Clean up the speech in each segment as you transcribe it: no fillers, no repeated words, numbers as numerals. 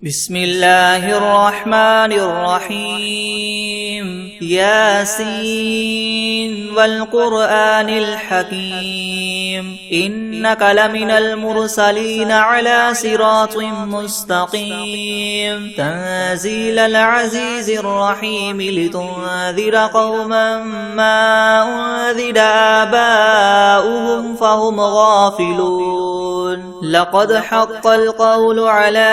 بسم الله الرحمن الرحيم ياسين والقرآن الحكيم إنك لمن المرسلين على صراط مستقيم تنزيل العزيز الرحيم لتنذر قوما ما أنذر آباؤهم فهم غافلون لقد حق القول على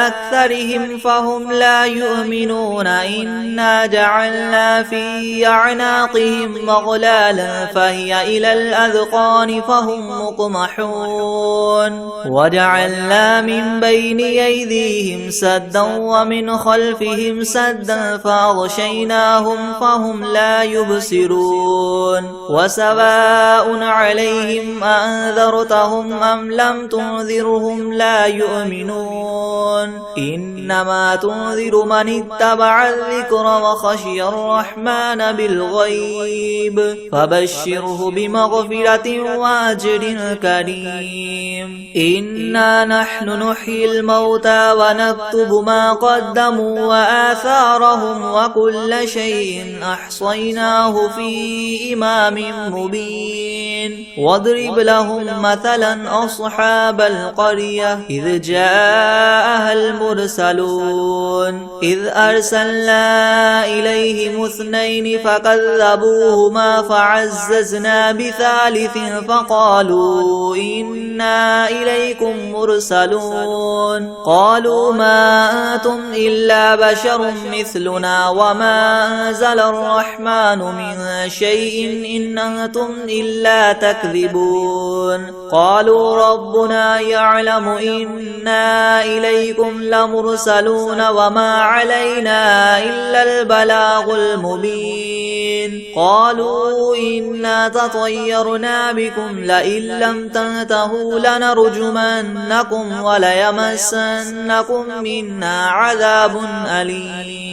أكثرهم فهم لا يؤمنون إنا جعلنا في أعناقهم مغلالا فهي إلى الأذقان فهم مقمحون وجعلنا من بين أيديهم سدا ومن خلفهم سدا فأغشيناهم فهم لا يبصرون وسواء عليهم أنذرتهم أم لم تنذرهم لا يؤمنون إنما تنذر من اتبع الذكر وخشي الرحمن بالغيب فبشره بمغفرة وأجر كريم إنا نحن نحيي الموتى ونكتب ما قدموا وآثارهم وكل شيء أحصيناه في إمام مبين واضرب لهم مثلا أصحاب القرية إذ جاءها المرسلون إذ أرسلنا إليهم اثنين فكذبوهما فعززنا بثالث فقالوا إنا إليكم مرسلون قالوا ما أنتم إلا بشر مثلنا وما أنزل الرحمن من شيء إن أنتم إلا تكذبون قالوا ربنا يعلم إنا إليكم لمرسلون وما علينا إلا البلاغ المبين قالوا إنا تطيرنا بكم لئن لم تنتهوا لنرجمنكم وليمسنكم منا عذاب أليم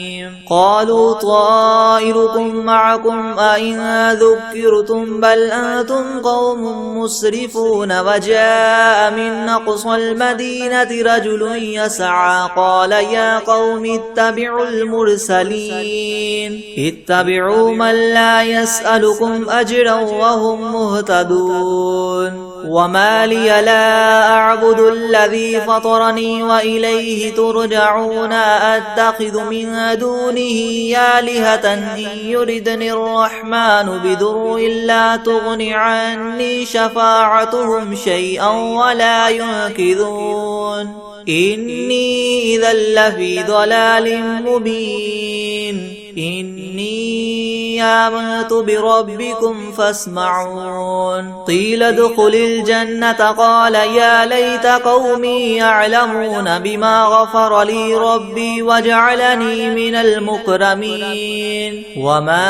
قالوا طائركم معكم أئن ذكرتم بل أنتم قوم مسرفون وجاء من أقصى المدينة رجل يسعى قال يا قوم اتبعوا المرسلين اتبعوا من لا يسألكم أجرا وهم مهتدون وما لي لا أعبد الذي فطرني وإليه ترجعون أتخذ من دونه آلهة إن يردني الرحمن بضر لا تغن عني شفاعتهم شيئا ولا ينقذون إني إذا لفي ضلال مبين إني آمنت بربكم فاسمعون قيل ادخل الجنة قال يا ليت قومي يعلمون بما غفر لي ربي وجعلني من المكرمين وما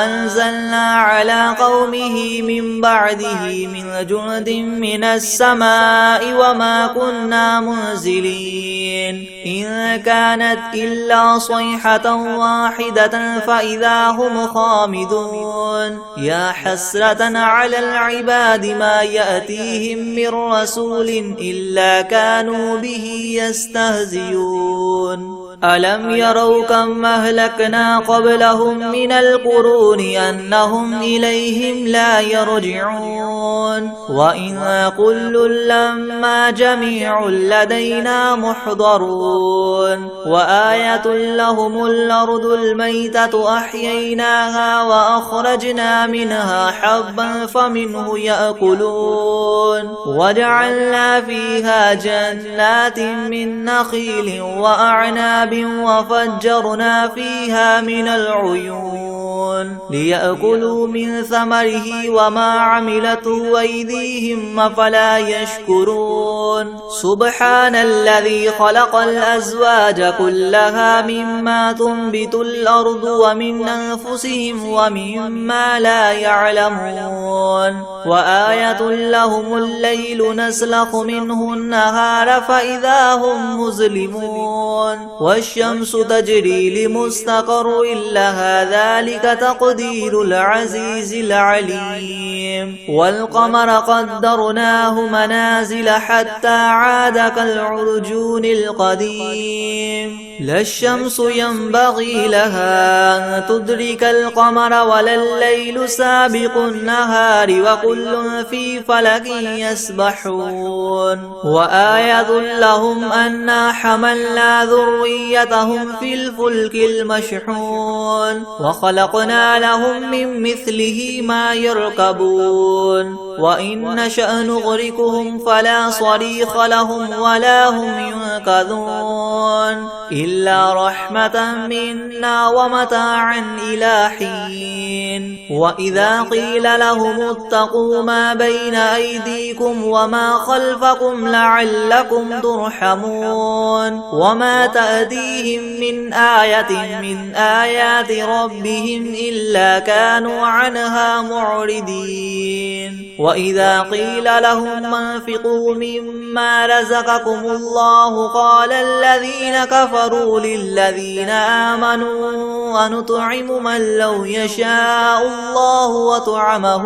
أنزلنا على قومه من بعده من جند من السماء وما كنا منزلين إن كانت إلا صيحة واحدة فإذا هم خامدون يا حسرة على العباد ما يأتيهم من رسول إلا كانوا به يستهزئون ألم يروا كم أهلكنا قبلهم من القرون أنهم إليهم لا يرجعون وإن كل لما جميع لدينا محضرون وآية لهم الأرض الميتة أحييناها وأخرجنا منها حبا فمنه يأكلون وجعلنا فيها جنات من نخيل وأعناب وفجرنا فيها من العيون ليأكلوا من ثمره وما عملته أيديهم أفلا يشكرون سبحان الذي خلق الأزواج كلها مما تنبت الأرض ومن أنفسهم ومما لا يعلمون وآية لهم الليل نسلخ منه النهار فإذا هم مظلمون والشمس تجري لمستقر لها ذلك تقدير العزيز العليم والقمر قدرناه منازل حتى عاد كالعرجون القديم لا الشمس ينبغي لها أن تدرك القمر ولا الليل سابق النهار وكل في فلك يسبحون وآية لهم أنا حملنا ذريتهم في الفلك المشحون وخلقنا لهم من مثله ما يركبون وإن نشأ نغرقهم فلا صريخ لهم ولا هم ينقذون إلا رحمة منا ومتاعا إلى حين وإذا قيل لهم اتقوا ما بين أيديكم وما خلفكم لعلكم ترحمون وما تأتيهم من آية من آيات ربهم إلا كانوا عنها معرضين وإذا قيل لهم انفقوا مما رزقكم الله قال الذين كفروا للذين آمنوا ونطعم من لو يشاء الله وطعمه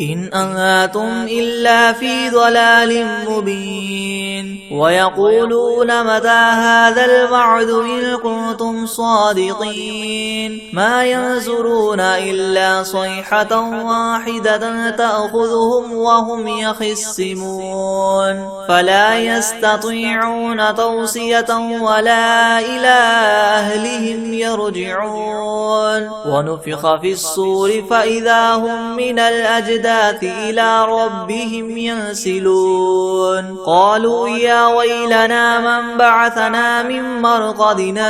إن أنتم إلا في ضلال مبين ويقولون متى هذا الوعد إن كنتم صادقين ما ينظرون إلا صيحة واحدة تأخذهم وهم يخصمون فلا يستطيعون توصية ولا إلى أهلهم يرجعون ونفخ في الصور فإذا هم من الأجداث إلى ربهم ينسلون قالوا يا ويلنا من بعثنا من مرقدنا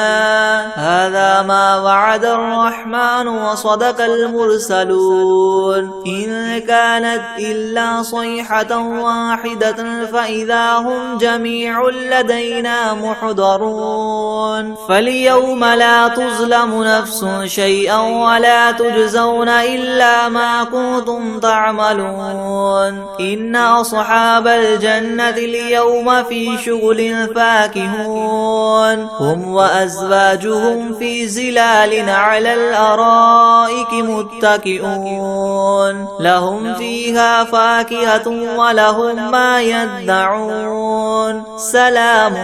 هذا ما وعد الرحمن وصدق المرسلون إن كانت إلا صيحة واحدة فإذا هم جميع لدينا محضرون فاليوم لا تظلم نفس شيئا ولا تجزون إلا ما كنتم تعملون إن أصحاب الجنة اليوم في شغل فاكهون هم وأزواجهم في زلال على الأرائك متكئون لهم فيها فاكهة ولهم ما يدعون سلام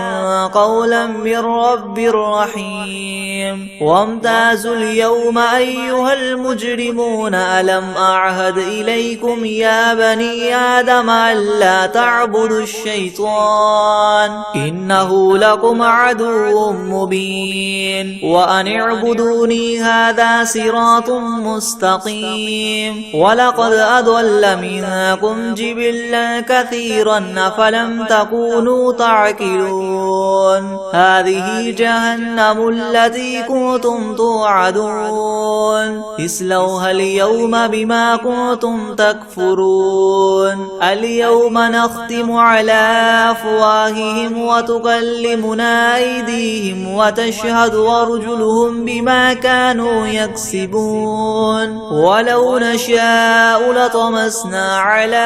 قولا من رب رحيم وامتازوا اليوم أيها المجرمون ألم أعهد إليكم يا بني آدم ألا تعبدوا الشيطان إنه لكم عدو مبين وأن اعبدوني هذا صراط مستقيم ولقد أضل منكم جبلا كثيرا أفلم تكونوا تعقلون هذه جهنم التي كنتم توعدون اصلوها اليوم بما كنتم تكفرون اليوم نختم على أفواههم وتكلمنا أيديهم وتشهد أرجلهم بما كانوا يكسبون ولو نشاء لطمسنا على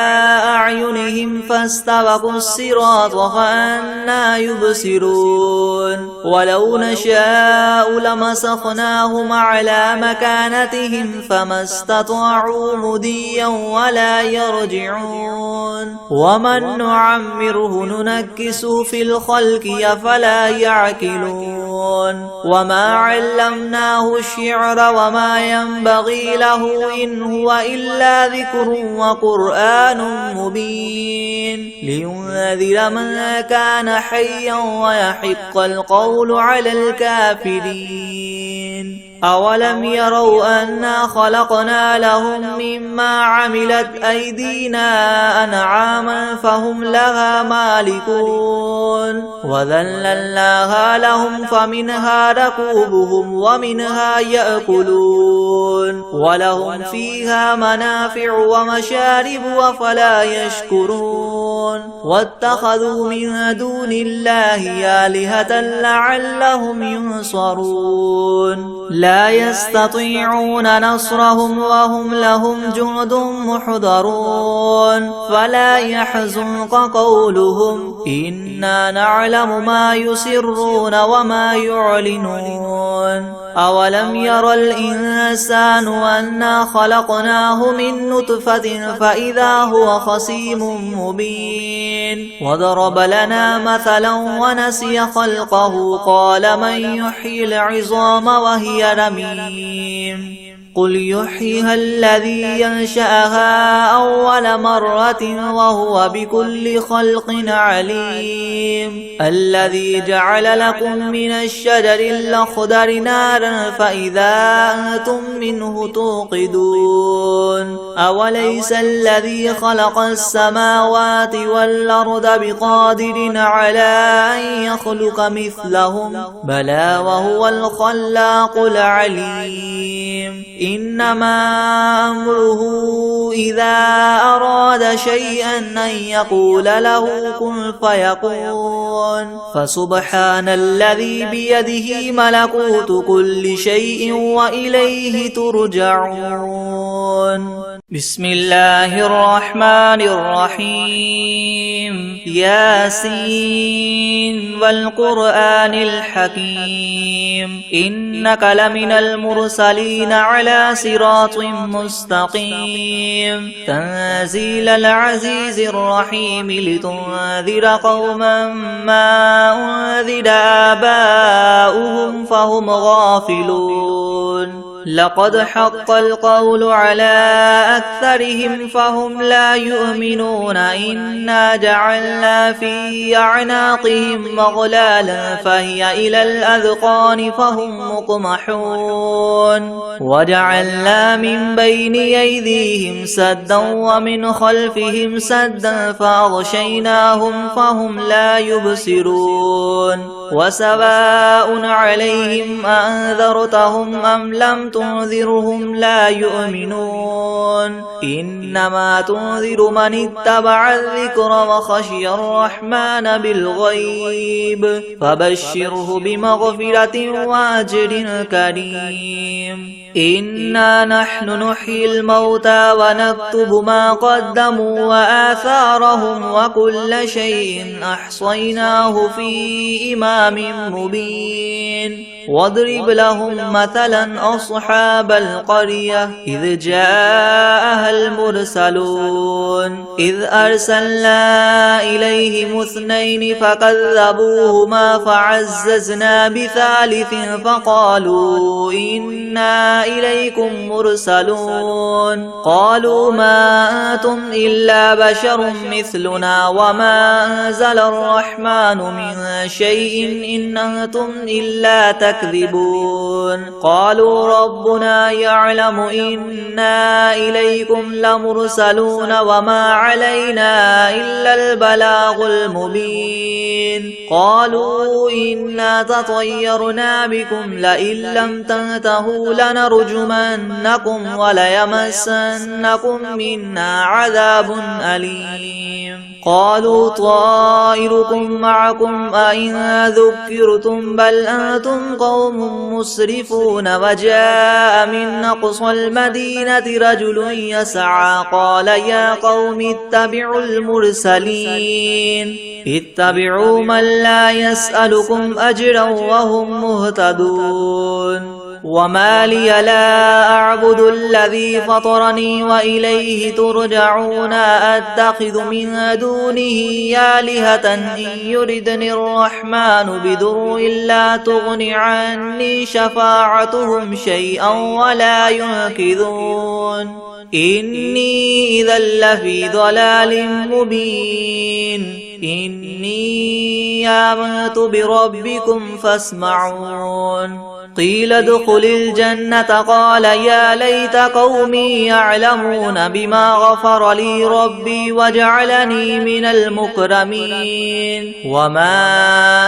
أعينهم فاستبقوا الصراط فأنى يبصرون ولو نشاء لمسخناهم على مكانتهم فما استطاعوا مضيا ولا يرجعون ومن نعمره ننكسه في الخلق أفلا يعقلون وما علمناه الشعر وما ينبغي له إن هو إلا ذكر وقرآن مبين لينذر من كان حيا ويحق القول على الكافرين أولم يروا أنا خلقنا لهم مما عملت أيدينا أنعاما فهم لها مالكون وذللناها لهم فمنها ركوبهم ومنها يأكلون ولهم فيها منافع ومشارب أفلا يشكرون واتخذوا من دون الله آلهة لعلهم ينصرون لا يستطيعون نصرهم وهم لهم جند محضرون فلا يحزنك قولهم إنا نعلم ما يسرون وما يعلنون أولم ير الإنسان أنا خلقناه من نطفة فإذا هو خصيم مبين وضرب لنا مثلا ونسي خلقه قال من يحيي العظام وهي رميم قل يحييها الذي ينشأها أول مرة وهو بكل خلق عليم الذي جعل لكم من الشجر الأخضر نارا فإذا أنتم منه توقدون أوليس الذي خلق السماوات والأرض بقادر على أن يخلق مثلهم بلى وهو الخلاق العليم إنما أمره إذا أراد شيئا أن يقول له كن فيكون فسبحان الذي بيده ملكوت كل شيء وإليه ترجعون بسم الله الرحمن الرحيم ياسين والقرآن الحكيم إنك لمن المرسلين على صراط مستقيم تنزيل العزيز الرحيم لتنذر قوما ما أنذر آباؤهم فهم غافلون لقد حق القول على أكثرهم فهم لا يؤمنون إنا جعلنا في أعناقهم مغلالا فهي إلى الأذقان فهم مقمحون وجعلنا من بين أيديهم سدا ومن خلفهم سدا فأغشيناهم فهم لا يبصرون وسواء عليهم أنذرتهم أم لم تنذرهم لا يؤمنون إنما تنذر من اتبع الذكر وخشي الرحمن بالغيب فبشره بمغفرة وأجر كريم إنا نحن نحيي الموتى ونكتب ما قدموا وآثارهم وكل شيء أحصيناه في إمام مبين واضرب لهم مثلا أصحاب القرية إذ جاءها المرسلون إذ أرسلنا إليهم اثنين فكذبوهما فعززنا بثالث فقالوا إنا إليكم مرسلون قالوا ما أنتم إلا بشر مثلنا وما أنزل الرحمن من شيء إن أنتم إلا تكذبون قالوا ربنا يعلم إنا إليكم لمرسلون وما علينا إلا البلاغ المبين قالوا إنا تطيرنا بكم لئن لم تنتهوا لنرجمنكم وليمسنكم منا عذاب أليم قالوا طائركم معكم أئن ذكرتم بل أنتم قوم مسرفون وجاء من أقصى المدينة رجل يسعى قال يا قوم اتبعوا المرسلين اتبعوا من لا يسألكم أجرا وهم مهتدون وما لي لا أعبد الذي فطرني وإليه ترجعون أتخذ من دونه آلهة إن يردني الرحمن بضر لا تغن عني شفاعتهم شيئا ولا ينقذون إني إذا لفي ضلال مبين إني آمنت بربكم فاسمعون قيل ادخل الجنة قال يا ليت قومي يعلمون بما غفر لي ربي وجعلني من المكرمين وما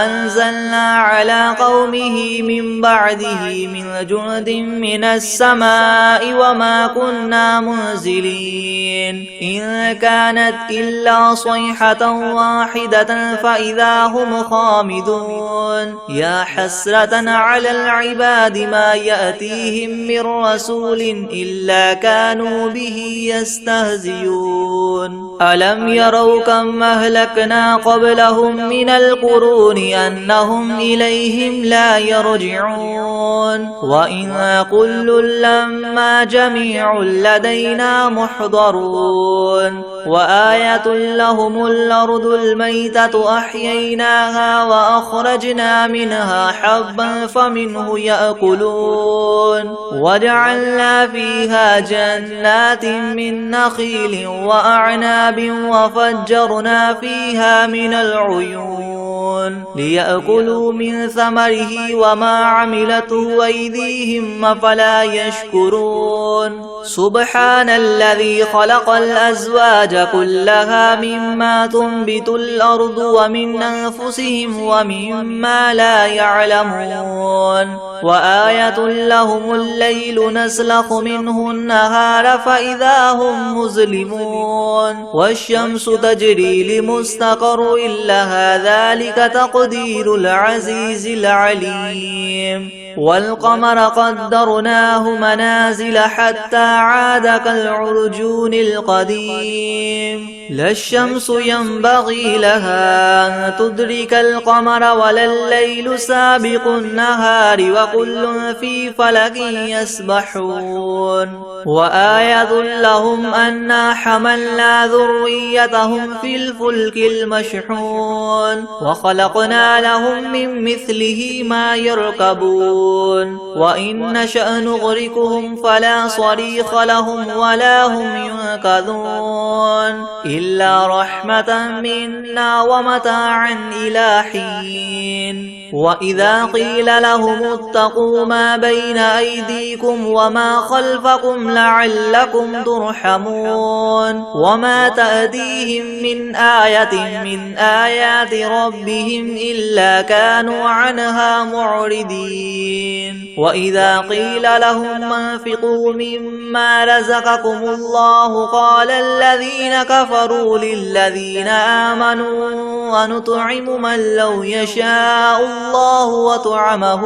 أنزلنا على قومه من بعده من جند من السماء وما كنا منزلين إن كانت إلا صيحة واحدة فإذا هم خامدون يا حسرة على العباد ما يأتيهم من رسول إلا كانوا به يستهزئون ألم يروا كم أهلكنا قبلهم من القرون أنهم إليهم لا يرجعون وإن كل لما جميع لدينا محضرون وآية لهم الأرض الميتة أحييناها وأخرجنا منها حبا فمنه يأكلون وجعلنا فيها جنات من نخيل وأعناب وفجرنا فيها من العيون ليأكلوا من ثمره وما عملته أيديهم أفلا يشكرون سبحان الذي خلق الأزواج كلها مما تنبت الأرض ومن أنفسهم ومما لا يعلمون وآية لهم الليل نسلخ منه النهار فإذا هم مظلمون والشمس تجري لمستقر لها ذلك تقدير العزيز العليم والقمر قدرناه منازل حتى عاد كالعرجون القديم لا الشمس ينبغي لها أن تدرك القمر ولا الليل سابق النهار وكل في فلك يسبحون وآية لهم أنا حملنا ذريتهم في الفلك المشحون وخلقنا لهم من مثله ما يركبون وإن نشأ نغرقهم فلا صريخ لهم ولا هم ينقذون إلا رحمة منا ومتاعا إلى حين وإذا قيل لهم اتقوا ما بين أيديكم وما خلفكم لعلكم ترحمون وما تأتيهم من آية من آيات ربهم إلا كانوا عنها معرضين وإذا قيل لهم انفقوا مما رزقكم الله قال الذين كفروا للذين آمنوا ونطعم من لو يشاء الله وطعمه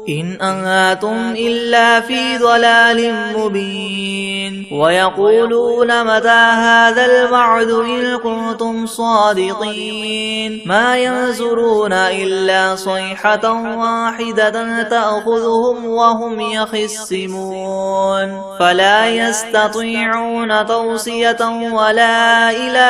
إن أنتم إلا في ضلال مبين ويقولون متى هذا الوعد إن كنتم صادقين ما ينظرون إلا صيحة واحدة تأخذهم وهم يخصمون فلا يستطيعون توصية ولا إلى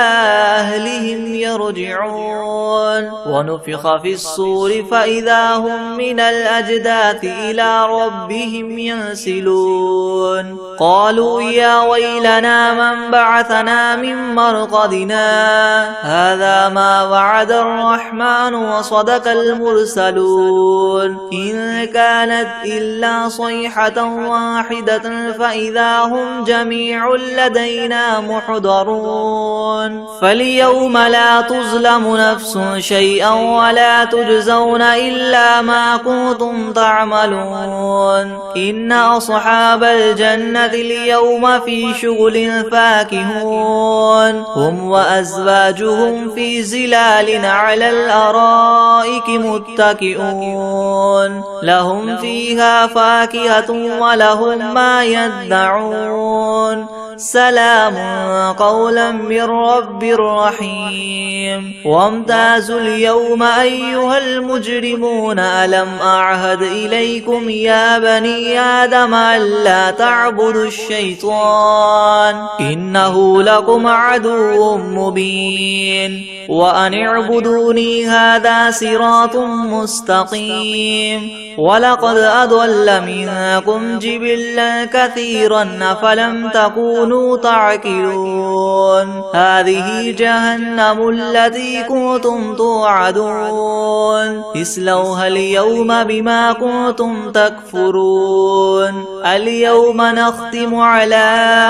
أهلهم يرجعون ونفخ في الصور فإذا هم من الأجداث إلى ربهم ينسلون قالوا يا ويلنا من بعثنا من مرقدنا هذا ما وعد الرحمن وصدق المرسلون إن كانت إلا صيحة واحدة فإذا هم جميع لدينا محضرون فاليوم لا تظلم نفس شيئا ولا تجزون إلا ما كنتم تعملون إن أصحاب الجنة اليوم في شغل فاكهون هم وأزواجهم في زلال على الأرائك متكئون لهم فيها فاكهة ولهم ما يدعون سلام قولا من رب رحيم وامتازوا اليوم أيها المجرمون ألم أعهد إليكم يا بني آدم ألا تعبدوا الشيطان إنه لكم عدو مبين وأن اعبدوني هذا صراط مستقيم ولقد أضل منكم جبلا كثيرا فلم تكونوا تكونوا تعقلون هذه جهنم التي كنتم توعدون اصلوها اليوم بما كنتم تكفرون اليوم نختم على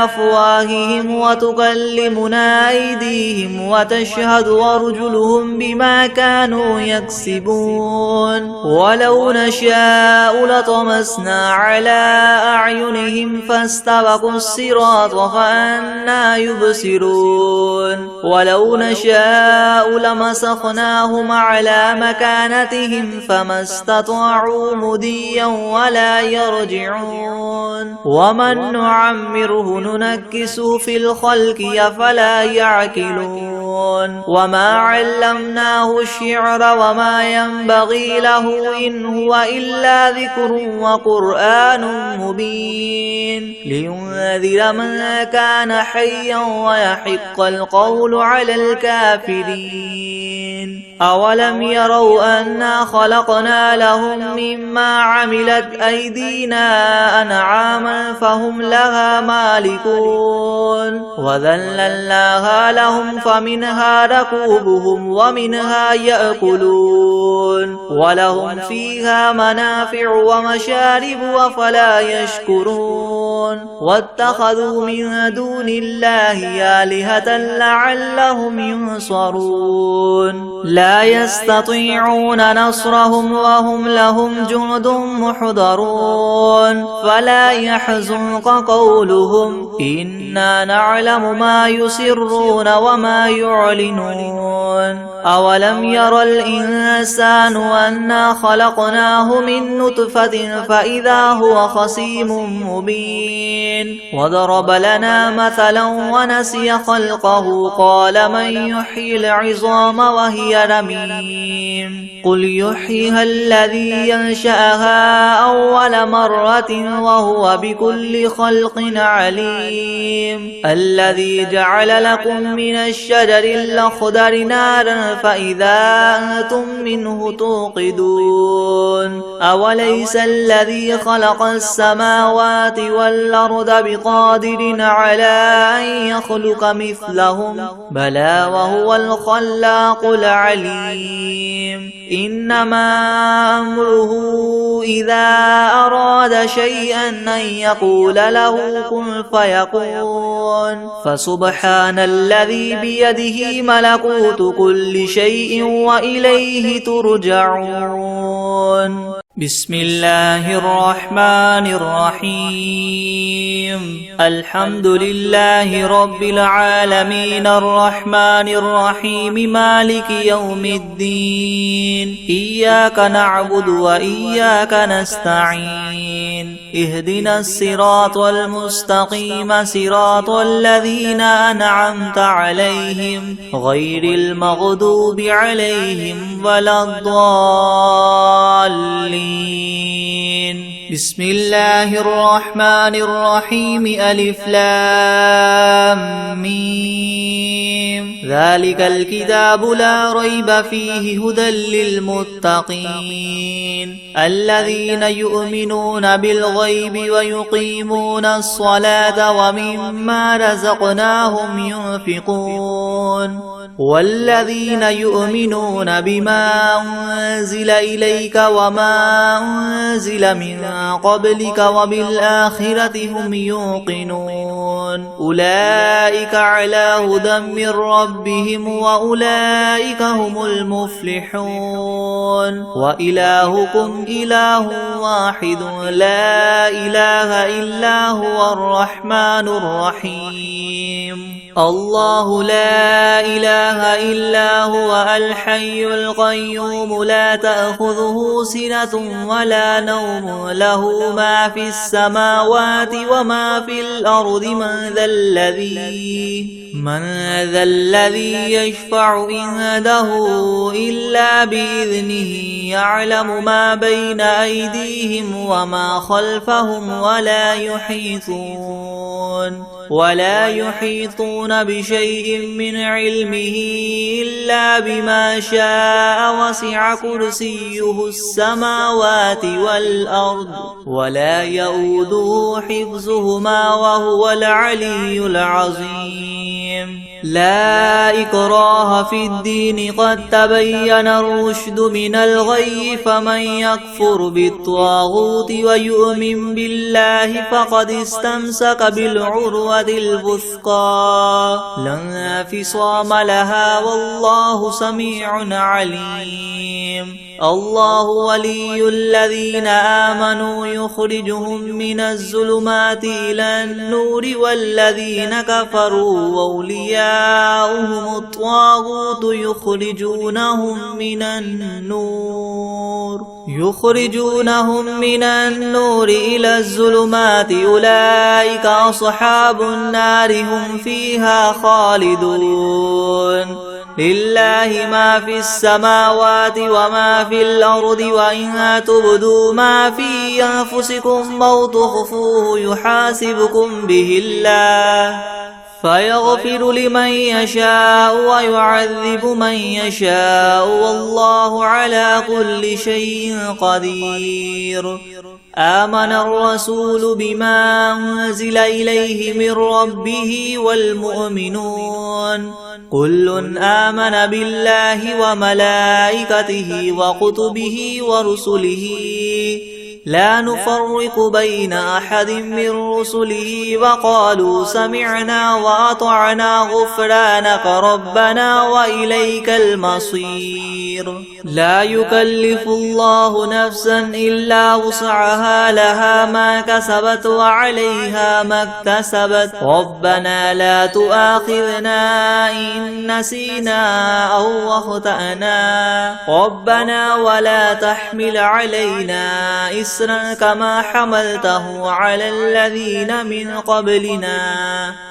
أفواههم وتكلمنا أيديهم وتشهد أرجلهم بما كانوا يكسبون ولو نشاء لطمسنا على أعينهم فاستبقوا الصراط فأنى يبصرون ولو نشاء لمسخناهم على مكانتهم فما استطاعوا مضيا ولا يرجعون ومن نعمره ننكسه في الخلق أفلا يعقلون وما علمناه الشعر وما ينبغي له إن هو إلا ذكر وقرآن مبين لينذر من كان حيا ويحق القول على الكافرين أولم يروا أنا خلقنا لهم مما عملت أيدينا أنعاما فهم لها مالكون وذللناها لهم فمنها ركوبهم ومنها يأكلون ولهم فيها منافع ومشارب أفلا يشكرون واتخذوا من دون الله آلهة لعلهم ينصرون لا يستطيعون نصرهم وهم لهم جند محضرون فلا يحزنك قولهم إنا نعلم ما يسرون وما يعلنون أولم ير الإنسان أنا خلقناه من نطفة فإذا هو خصيم مبين وضرب لنا مثلا ونسي خلقه قال من يحيي العظام وهي رميم قل يحييها الذي ينشأها أول مرة وهو بكل خلق عليم الذي جعل لكم من الشجر الأخضر نارا فإذا أنتم منه توقدون أوليس الذي خلق السماوات والأرض بقادر على أن يخلق مثلهم بلى وهو الخلاق العليم إنما أمره إذا أراد شيئا أن يقول له كن فيكون فسبحان الذي بيده ملكوت كل شيء وإليه ترجعون بسم الله الرحمن الرحيم الحمد لله رب العالمين الرحمن الرحيم مالك يوم الدين إياك نعبد وإياك نستعين اهدنا الصراط المستقيم صراط الذين أنعمت عليهم غير المغضوب عليهم ولا الضالين بسم الله الرحمن الرحيم ألف لام ميم ذلك الكتاب لا ريب فيه هدى للمتقين الذين يؤمنون بالغيب ويقيمون الصلاة ومما رزقناهم ينفقون والذين يؤمنون بما أنزل إليك وما أنزل من قبلك وبالآخرة هم يوقنون أولئك على هدى من ربهم وأولئك هم المفلحون وإلهكم إله واحد لا إله إلا هو الرحمن الرحيم الله لا إله إلا هو الحي القيوم لا تأخذه سنة ولا نوم له ما في السماوات وما في الأرض من ذا الذي يشفع عنده إلا بإذنه يعلم ما بين أيديهم وما خلفهم ولا يحيطون ولا يحيطون بشيء من علمه إلا بما شاء وسع كرسيه السماوات والأرض ولا يؤوده حفظهما وهو العلي العظيم لا إكراه في الدين قد تبين الرشد من الغي فمن يكفر بالطاغوت ويؤمن بالله فقد استمسك بالعروة الوثقى لا انفصام لها والله سميع عليم الله ولي الذين آمنوا يخرجهم من الظلمات إلى النور والذين كفروا أولياؤهم الطاغوت يخرجونهم من النور إلى الظلمات أولئك أصحاب النار هم فيها خالدون لله ما في السماوات وما في الأرض وإن تبدوا ما في أنفسكم أو تخفوه يحاسبكم به الله فيغفر لمن يشاء ويعذب من يشاء والله على كل شيء قدير آمن الرسول بما أنزل إليه من ربه والمؤمنون كل آمن بالله وملائكته وكتبه ورسله لا نفرق بين أحد من رسله وقالوا سمعنا وأطعنا غفرانك ربنا وإليك المصير لا يكلف الله نفسا إلا وسعها لها ما كسبت وعليها ما اكتسبت ربنا لا تؤاخذنا إن نسينا أو أخطأنا ربنا ولا تحمل علينا إسرا كما حملته على الذين من قبلنا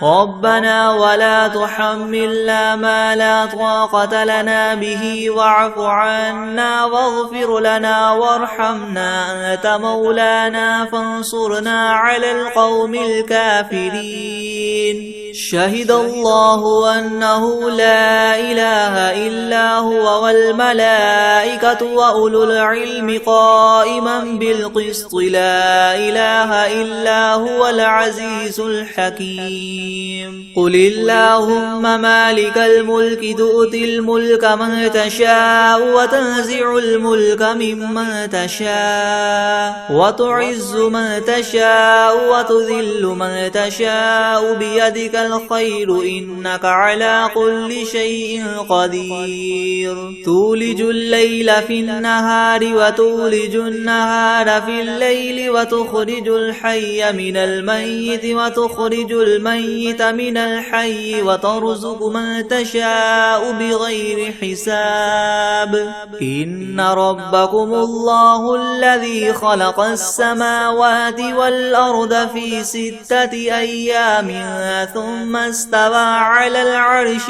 ربنا ولا تحملنا ما لا طاقة لنا به واعف عنا واغفر لنا وارحمنا أنت مولانا فانصرنا على القوم الكافرين شهد الله أنه لا إله إلا هو والملائكة وأولو العلم قائما بالقسط لا إله إلا هو العزيز الحكيم قل اللهم مالك الملك تؤتي الملك من تشاء وتنزع الملك ممن تشاء وتعز من تشاء وتذل من تشاء بيدك الخير إنك على كل شيء قدير تولج الليل في النهار وتولج النهار في الليل وتخرج الحي من الميت وتخرج الميت من الحي وترزق من تشاء بغير حساب إن ربكم الله الذي خلق السماوات والأرض في 6 أيام ثم استوى على العرش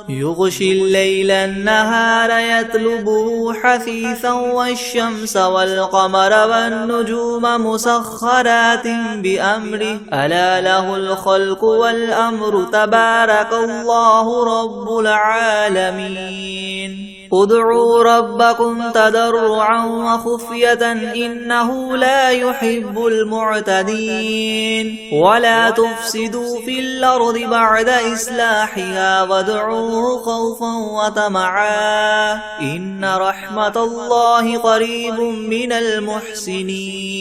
يغشي الليل النهار يطلبه حثيثا والشمس والقمر والنجوم مسخرات بأمره ألا له الخلق والأمر تبارك الله رب العالمين ادعوا ربكم تضرعا وخفية إنه لا يحب المعتدين ولا تفسدوا في الأرض بعد إصلاحها وادعوه خوفا وطمعا إن رحمة الله قريب من المحسنين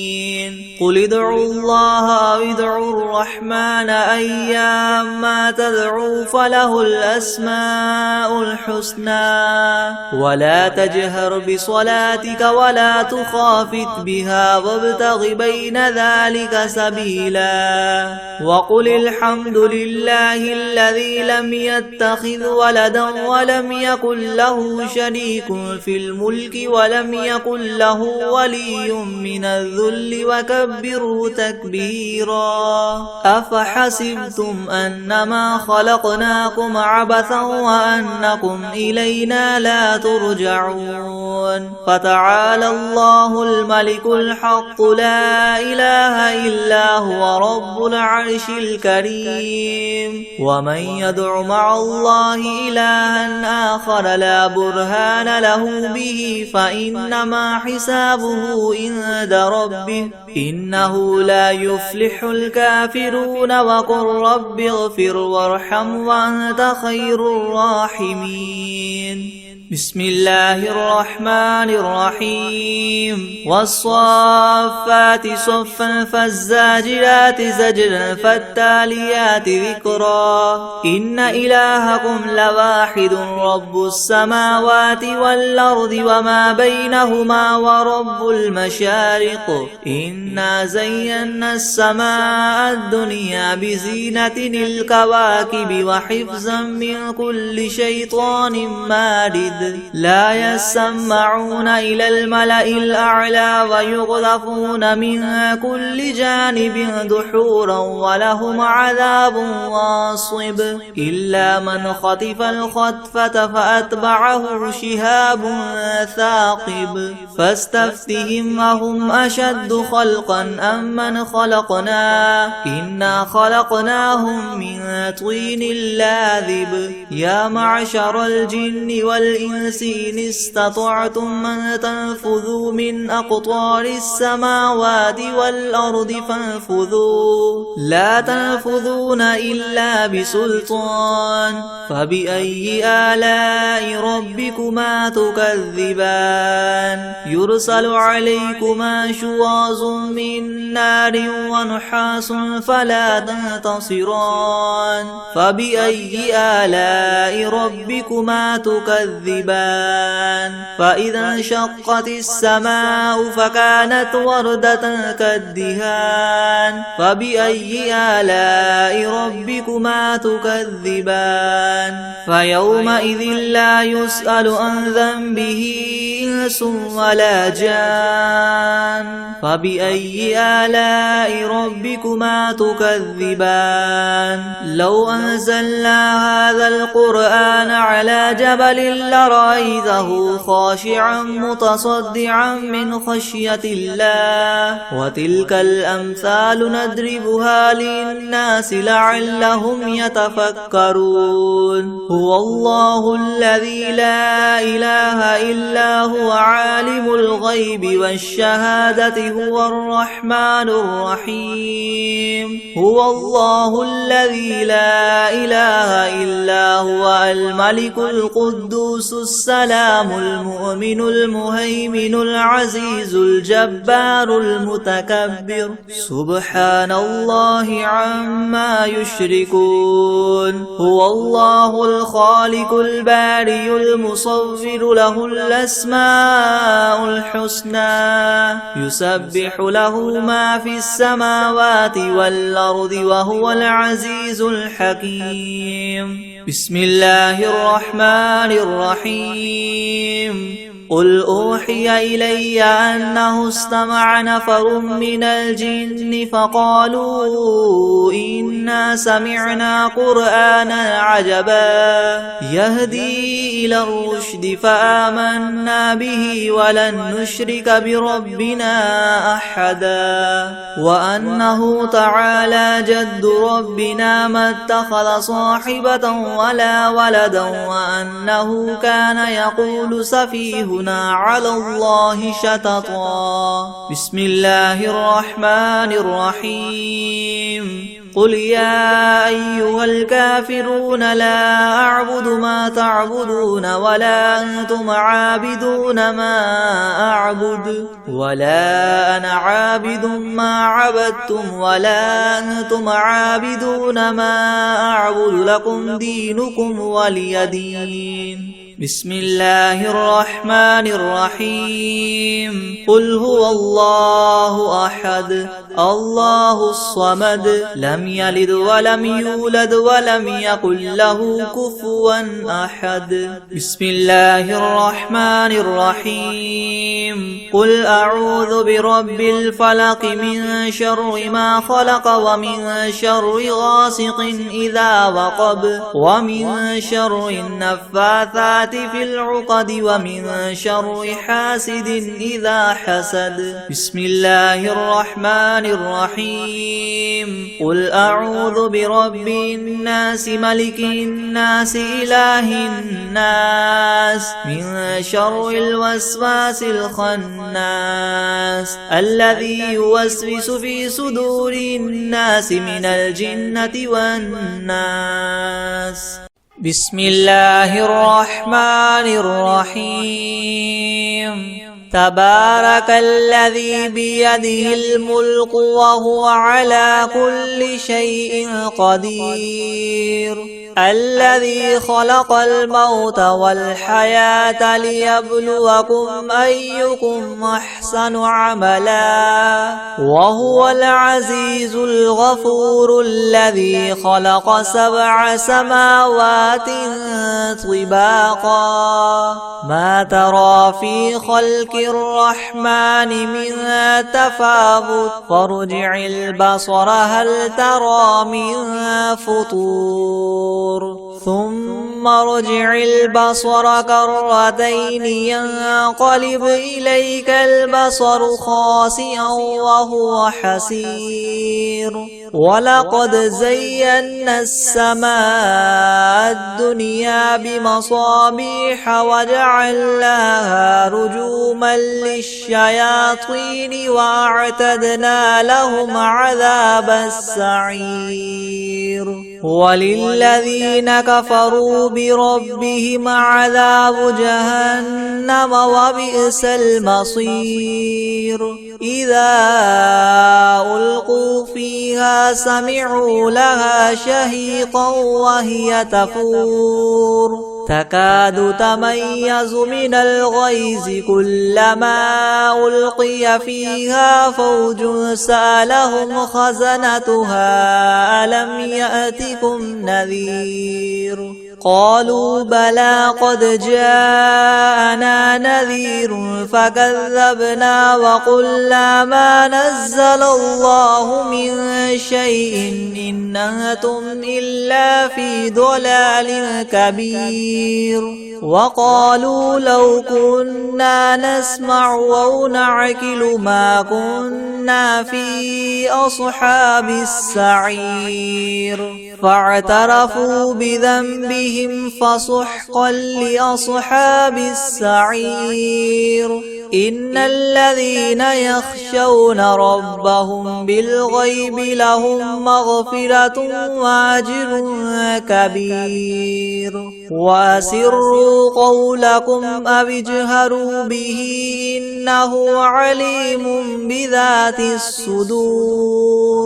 قل ادعوا الله أو ادعوا الرحمن أيما تدعوا فله الأسماء الحسنى ولا تجهر بصلاتك ولا تخافت بها وابتغ بين ذلك سبيلا وقل الحمد لله الذي لم يتخذ ولدا ولم يكن له شريك في الملك ولم يكن له ولي من الذل وكبره تكبيرا أفحسبتم أنما خلقناكم عبثا وأنكم إلينا لا لا ترجعون فتعالى الله الملك الحق لا إله إلا هو رب العرش الكريم ومن يدع مع الله إلها آخر لا برهان له به فإنما حسابه عند ربه إنه لا يفلح الكافرون وقل رب اغفر وارحم وأنت خير الراحمين بسم الله الرحمن الرحيم والصافات صفا فالزاجرات زجرا فالتاليات ذكرا إن إلهكم لواحد رب السماوات والأرض وما بينهما ورب المشارق إنا زينا السماء الدنيا بزينة الكواكب وحفظا من كل شيطان مارد لا يسمعون إلى الملأ الأعلى ويقذفون من كل جانب دحورا ولهم عذاب واصب إلا من خطف الخطفة فأتبعه شهاب ثاقب فاستفتهم أهم أشد خلقا أم من خلقنا إنا خلقناهم من طين لاذب يا معشر الجن والإنس إن استطعتم أن تنفذوا من أقطار السماوات والأرض فانفذوا لا تنفذون إلا بسلطان فبأي آلاء ربكما تكذبان يرسل عليكما شواظ من نار ونحاس فلا تنتصران فبأي آلاء ربكما تكذبان فإذا انشقت السماء فكانت وردة كالدهان فبأي آلاء ربكما تكذبان فيومئذ لا يسأل عن ذنبه إنس ولا جان فبأي آلاء ربكما تكذبان لو أنزلنا هذا القرآن على جبل لرأيته خاشعا متصدعا من خشية الله وتلك الأمثال نضربها للناس لعلهم يتفكرون هو الله الذي لا إله إلا هو عالم الغيب والشهادة هو الرحمن الرحيم هو الله الذي لا إله إلا هو الملك القدوس السلام المؤمن المهيمن العزيز الجبار المتكبر سبحان الله عما يشركون هو الله الخالق البارئ المصور له الأسماء الحسنى يسبح له ما في السماوات والأرض وهو العزيز الحكيم بسم الله الرحمن الرحيم قل أوحي إلي أنه استمع نفر من الجن فقالوا إنا سمعنا قرآنا عجبا يهدي إلى الرشد فآمنا به ولن نشرك بربنا أحدا وأنه تعالى جد ربنا ما اتخذ صاحبة ولا ولدا وأنه كان يقول سفيهنا على الله شططا بسم الله الرحمن الرحيم قل يا أيها الكافرون لا أعبد ما تعبدون ولا أنتم عابدون ما أعبد ولا أنا عابد ما عبدتم ولا أنتم عابدون ما أعبد لكم دينكم ولي دين بسم الله الرحمن الرحيم قل هو الله أحد الله الصمد لم يلد ولم يولد ولم يكن له كفوا أحد بسم الله الرحمن الرحيم قل أعوذ برب الفلق من شر ما خلق ومن شر غاسق إذا وقب ومن شر النفاثات في العقد ومن شر حاسد إذا حسد بسم الله الرحمن الرحيم قل أعوذ برب الناس ملك الناس إله الناس من شر الوسواس الخناس الذي يوسوس في صدور الناس من الجنة والناس بسم الله الرحمن الرحيم تبارك الذي بيده الملك وهو على كل شيء قدير الذي خلق الموت والحياة ليبلوكم أيكم أحسن عملا وهو العزيز الغفور الذي خلق 7 سماوات طباقا ما ترى في خلق الرحمن من تفاوت فارجع البصر هل ترى من فطور ثم ارجع البصر كرتين ينقلب إليك البصر خاسئا وهو حسير ولقد زينا السماء الدنيا بمصابيح وجعلناها رجوما للشياطين وأعتدنا لهم عذاب السعير وللذين كفروا بربهم عذاب جهنم وبئس المصير إذا ألقوا فيها سمعوا لها شهيقا وهي تفور تكاد تميز من الغيظ كلما ألقي فيها فوج سألهم خزنتها ألم يأتكم نذير قالوا بلى قد جاءنا نذير فكذبنا وقلنا ما نزل الله من شيء إن أنتم إلا في ضلال كبير وقالوا لو كنا نسمع أو نعقل ما كنا في أصحاب السعير فاعترفوا بذنبهم فسحقا لأصحاب السعير إن الذين يخشون ربهم بالغيب لهم مغفرة وأجر كبير وأسروا قولكم أو اجهروا به إنه عليم بذات الصدور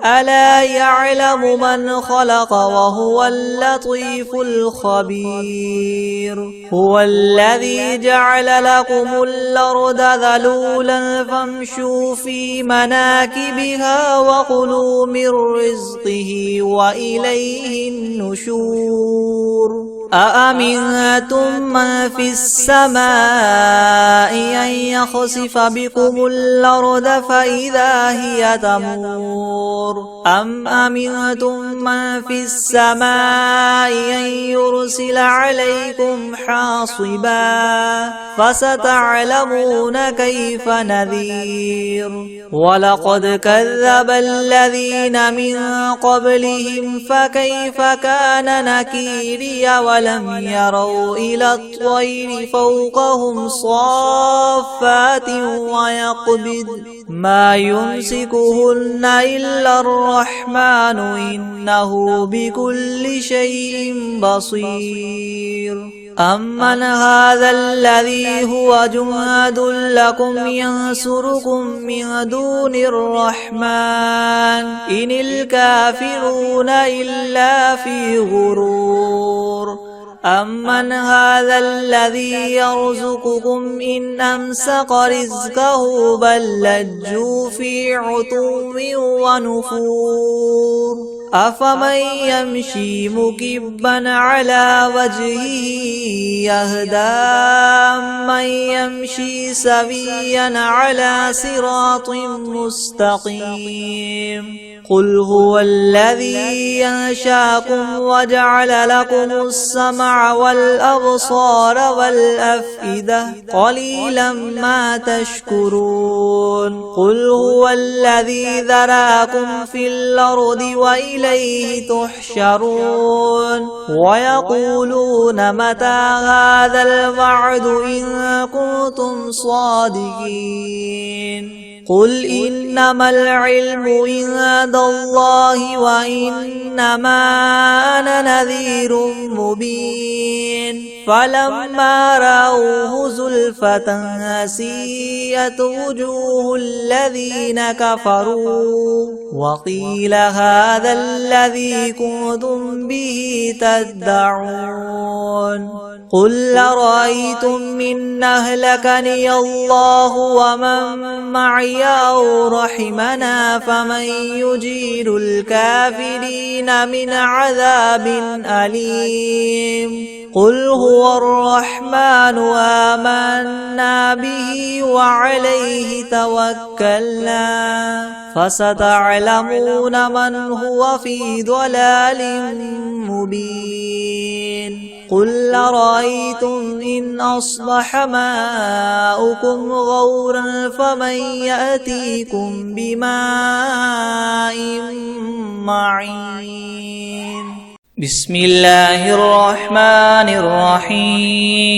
ألا يعلم من خلق وهو اللطيف الخبير هو الذي جعل لكم الأرض ذلولا فامشوا في مناكبها وكلوا من رزقه وإليه النشور أأمنتم من في السماء أن يخسف بكم الأرض فإذا هي تمور أم أمنتم من في السماء أن يرسل عليكم حاصبا فستعلمون كيف نذير ولقد كذب الذين من قبلهم فكيف كان نكيري ولم يروا إلى الطير فوقهم صافات ويقبض ما يمسكهن إلا الرحمن إنه بكل شيء بصير أمن هذا الذي هو جهاد لكم ينصركم من دون الرحمن إن الكافرون إلا في غرور أمن هذا الذي يرزقكم إن أمسك رزقه بل لجوا في عتو ونفور أفمن يمشي مكبا على وجهه يهدى أمن يمشي سويا على صراط مستقيم قل هو الذي ينشاكم وجعل لكم السمع والأبصار والأفئدة قليلا ما تشكرون قل هو الذي ذراكم في الأرض وإليه تحشرون ويقولون متى هذا الوعد إن كنتم صادقين قل إنما العلم عند الله وإنما أنا نذير مبين فلما رأوه زلفة سيئت وجوه الذين كفروا وقيل هذا الذي كنتم به تدعون قل أرأيتم إن أهلكني الله ومن معي أو رحمنا فمن يجير الكافرين من عذاب أليم قل هو الرحمن آمنا به وعليه توكلنا فستعلمون من هو في ضلال مبين قل أرأيتم إن أصبح ماؤكم غورا فمن يأتيكم بماء معين بسم الله الرحمن الرحيم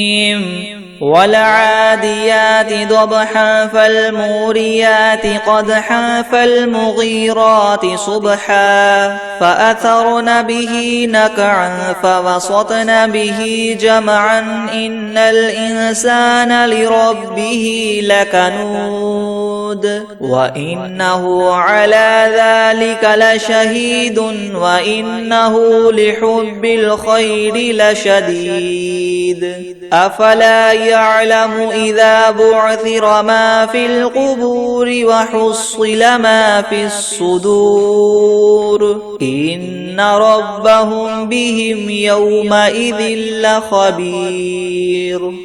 والعاديات ضبحا فالموريات قدحا فالمغيرات صبحا فأثرن به نقعا فوسطن به جمعا إن الإنسان لربه لكنود وإنه على ذلك لشهيد وإنه لحب الخير لشديد أفلا يعلم إذا بعثر ما في القبور وحصل ما في الصدور إن ربهم بهم يومئذ لخبير